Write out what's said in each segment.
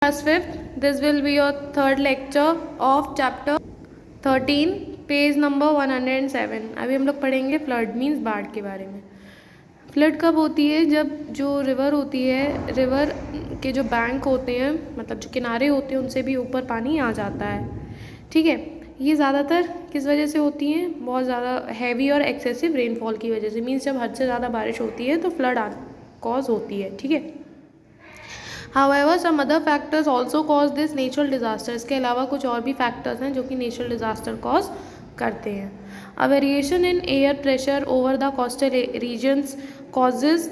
Class 5th, this will be your third lecture of chapter 13, page number 107। अभी हम लोग पढ़ेंगे फ्लड मीन्स बाढ़ के बारे में। फ्लड कब होती है? जब जो रिवर होती है, रिवर के जो बैंक होते हैं, मतलब जो किनारे होते हैं, उनसे भी ऊपर पानी आ जाता है। ठीक है, ये ज़्यादातर किस वजह से होती हैं? बहुत ज़्यादा हैवी और एक्सेसिव रेनफॉल की वजह से। मीन्स जब हद से ज़्यादा बारिश होती है तो फ्लड कॉज होती है। ठीक है, However, some other factors also cause this natural disaster। इसके अलावा कुछ और भी फैक्टर्स हैं जो कि नेचुरल डिजास्टर कॉज करते हैं। A variation in air pressure over the coastal regions causes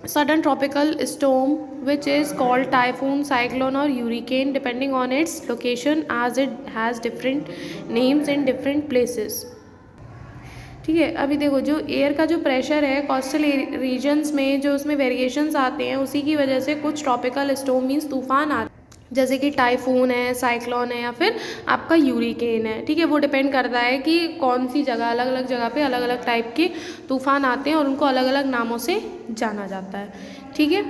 sudden tropical storm, which is called typhoon, cyclone or hurricane depending on its location, as it has different names in different places। ठीक है, अभी देखो जो air का जो pressure है coastal regions में, जो उसमें वेरिएशंस आते हैं, उसी की वजह से कुछ ट्रॉपिकल स्टॉर्म मीन्स तूफान आते हैं, जैसे कि टाइफून है, साइक्लोन है या फिर आपका यूरिकेन है। ठीक है, वो डिपेंड करता है कि कौन सी जगह, अलग अलग जगह पे अलग अलग टाइप के तूफान आते हैं और उनको अलग अलग नामों से जाना जाता है। ठीक है,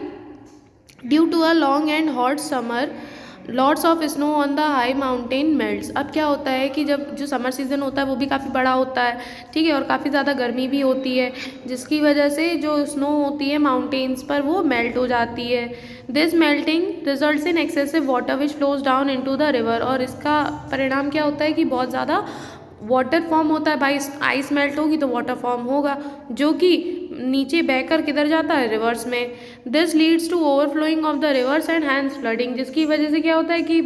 due to a long and hot summer lots of snow on the high mountain melts. अब क्या होता है कि जब जो समर सीज़न होता है वो भी काफ़ी बड़ा होता है, ठीक है, और काफ़ी ज़्यादा गर्मी भी होती है, जिसकी वजह से जो स्नो होती है माउंटेन्स पर वो मेल्ट हो जाती है। This melting results in excessive water which flows down into the river. और इसका परिणाम क्या होता है कि बहुत ज़्यादा वाटर फॉर्म होता है। भाई आइस मेल्ट होगी तो वाटर फॉर्म होगा, जो कि नीचे बहकर किधर जाता है? रिवर्स में। This leads to overflowing of the rivers and hence flooding, जिसकी वजह से क्या होता है कि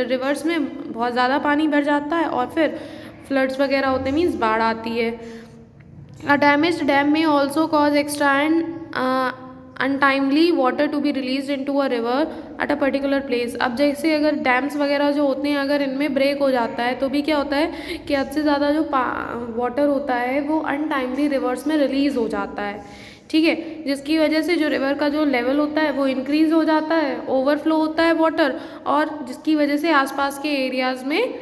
रिवर्स में बहुत ज़्यादा पानी भर जाता है और फिर फ्लड्स वगैरह होते हैं, मीन्स बाढ़ आती है। अ डैमेज्ड डैम में also cause extra and untimely water to be release into a river at a particular place. अब जैसे अगर डैम्स वगैरह जो होते हैं, अगर इनमें ब्रेक हो जाता है तो भी क्या होता है कि हद से ज़्यादा जो वाटर होता है वो अनटाइमली रिवर्स में रिलीज हो जाता है। ठीक है, जिसकी वजह से जो रिवर का जो लेवल होता है वो इंक्रीज हो जाता है, ओवरफ्लो होता है वाटर, और जिसकी वजह से आसपास के एरियाज़ में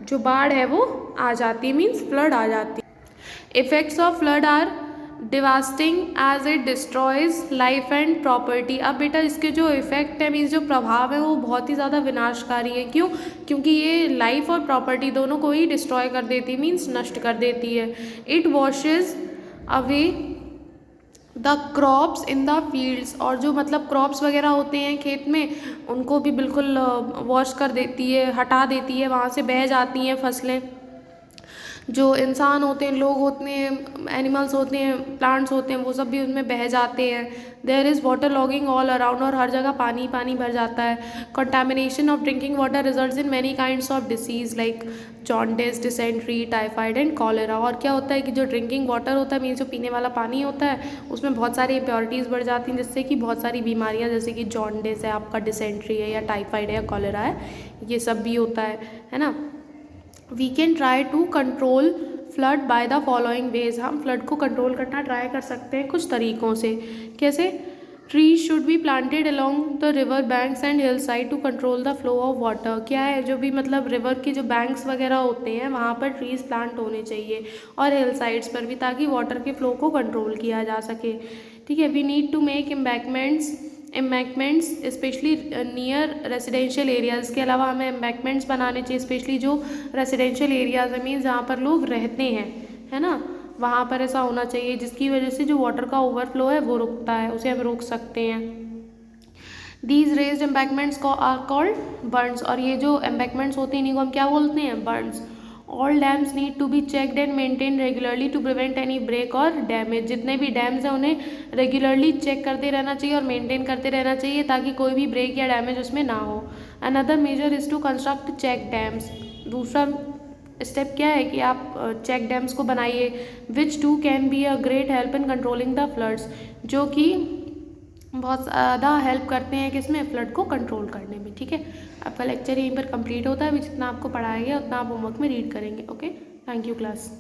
जो बाढ़ है वो आ जाती है, मीन्स फ्लड आ जाती है। Effects of flood are devastating as it destroys life and property. अब बेटा इसके जो इफेक्ट है, मीन्स जो प्रभाव है, वो बहुत ही ज़्यादा विनाशकारी है। क्यों? क्योंकि ये लाइफ और प्रॉपर्टी दोनों को ही डिस्ट्रॉय कर देती है, मीन्स नष्ट कर देती है। It washes away the crops in the fields. और जो मतलब क्रॉप्स वगैरह होते हैं खेत में, उनको भी बिल्कुल वॉश कर देती है, हटा देती है, वहाँ से बह जाती हैं फसलें। जो इंसान होते हैं, लोग होते हैं, एनिमल्स होते हैं, प्लांट्स होते हैं, वो सब भी उनमें बह जाते हैं। There is water logging all around, और हर जगह पानी पानी भर जाता है। Contamination of drinking water results in many kinds of disease like jaundice, dysentery, typhoid and cholera. और क्या होता है कि जो ड्रिंकिंग वाटर होता है, मीन्स जो पीने वाला पानी होता है, उसमें बहुत सारी इम्प्योरिटीज़ बढ़ जाती हैं, जिससे कि बहुत सारी बीमारियाँ, जैसे कि जॉन्डिस है, आपका डिसेंट्री है, या टाइफाइड है, या कॉलेरा है, ये सब भी होता है ना। We can try to control flood by the following ways. हम फ्लड को कंट्रोल करना ट्राई कर सकते हैं कुछ तरीक़ों से। कैसे? Trees should be planted along the river banks and hill side to control the flow of water. क्या है, जो भी मतलब रिवर के जो बैंक्स वगैरह होते हैं, वहाँ पर ट्रीज़ प्लांट होने चाहिए, और हिल साइड्स पर भी, ताकि वाटर के फ्लो को कंट्रोल किया जा सके। ठीक है, we need to make embankments specially near residential areas. के अलावा हमें एम्बैंकमेंट्स बनाने चाहिए, स्पेशली जो रेसिडेंशियल एरियाज़ है, मीन्स जहाँ पर लोग रहते हैं, है ना, वहाँ पर ऐसा होना चाहिए, जिसकी वजह से जो वाटर का ओवरफ्लो है वो रुकता है, उसे हम रोक सकते हैं। These raised embankments are called berms. और ये जो एम्बैंकमेंट्स होते हैं, इन्हीं को हम क्या बोलते हैं? Berms. All dams need to be checked and maintain regularly to prevent any break or damage. जितने भी डैम्स हैं उन्हें रेगुलरली चेक करते रहना चाहिए और मेंटेन करते रहना चाहिए, ताकि कोई भी ब्रेक या डैमेज उसमें ना हो। Another measure is to construct check dams. दूसरा स्टेप क्या है कि आप चेक डैम्स को बनाइए, which to can be a great help in controlling the floods, जो कि बहुत ज़्यादा हेल्प करते हैं किसमें? फ्लड को कंट्रोल करने में। ठीक है, आपका लेक्चर यहीं पर कंप्लीट होता है। अभी जितना आपको पढ़ाया गया उतना आप होमवर्क में रीड करेंगे। Okay, thank you class.